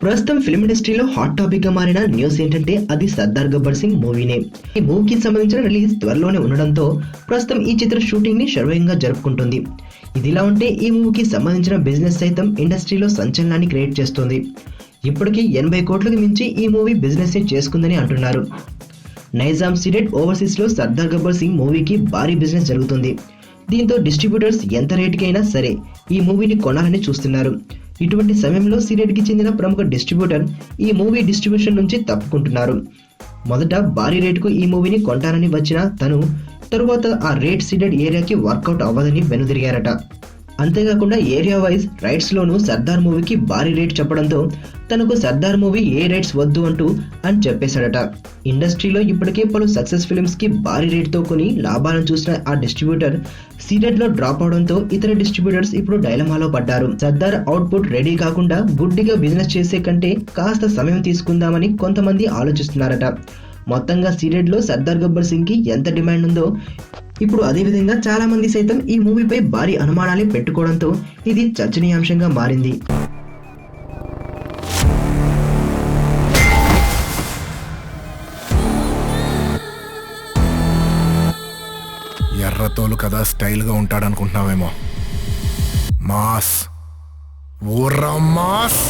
ప్రస్తుతం ఫిల్మ్ ఇండస్ట్రీలో hot topic గా మారిన న్యూస్ ఏంటంటే అది సర్దార్ గబ్బర్ సింగ్ మూవీనే. ఈ మూవీకి సంబంధించిన రిలీజ్ త్వరలోనే ఉండడంతో ప్రస్తుతం ఈ చిత్ర షూటింగ్ ని శరవేగంగా జరుపుకుంటుంది. ఇదిలా ఉంటే ఈ మూవీకి సంబంధించిన బిజినెస్ సైతం ఇండస్ట్రీలో సంచలనాన్ని క్రియేట్ చేస్తుంది. ఇప్పటికీ 80 కోట్లకు మించి ఈ మూవీ బిజినెస్ ని చేసుకుందని అంటున్నారు. నైజాం సిడెడ్ ఓవర్సీస్ లో సర్దార్ గబ్బర్ సింగ్ మూవీకి భారీ బిజినెస్ జరుగుతుంది. దీంతో డిస్ట్రిబ్యూటర్స్ ఎంత రేటుకైనా సరే ఈ మూవీని కొనాలని చూస్తున్నారు. ఇటువంటి సమయంలో సిడెడ్ కి చెందిన ప్రముఖ డిస్ట్రిబ్యూటర్ ఈ మూవీ డిస్ట్రిబ్యూషన్ నుంచి తప్పుకుంటున్నారు. మొదట భారీ రేటుకు ఈ మూవీని కొంటానని వచ్చిన తను తరువాత ఆ రేట్ సిడెడ్ ఏరియాకి వర్కౌట్ అవ్వదని వెనుదిరిగారట. అంతేకాకుండా ఏరియా వైజ్ రైట్స్ లోనూ సర్దార్ మూవీకి భారీ రేట్ చెప్పడంతో తనకు సర్దార్ మూవీ ఏ రేట్స్ వద్దు అని చెప్పేశాడట. ఇండస్ట్రీలో ఇప్పటికే పలు సక్సెస్ ఫిల్మ్స్ కి భారీ రేట్ తో కొని లాభాలను చూసిన ఆ డిస్ట్రిబ్యూటర్ సీడెడ్ లో డ్రాప్ అవడంతో ఇతర డిస్ట్రిబ్యూటర్స్ ఇప్పుడు డైలమాలో పడ్డారు. సర్దార్ అవుట్పుట్ రెడీ కాకుండా గుడ్డిగా బిజినెస్ చేసే కంటే కాస్త సమయం తీసుకుందామని కొంతమంది ఆలోచిస్తున్నారట. మొత్తంగా సీడెడ్ లో సర్దార్ గబ్బర్ సింగ్ కి ఎంత డిమాండ్ ఉందో ఇప్పుడు అదే విధంగా చాలా మంది సైతం ఈ మూవీపై భారీ అనుమానాలే పెట్టుకోవడంతో ఇది చర్చనీయాంశంగా మారింది. ఎర్రతోలు కదా స్టైల్గా ఉంటాడనుకుంటున్నావేమో. Mass ఊర్రా mass.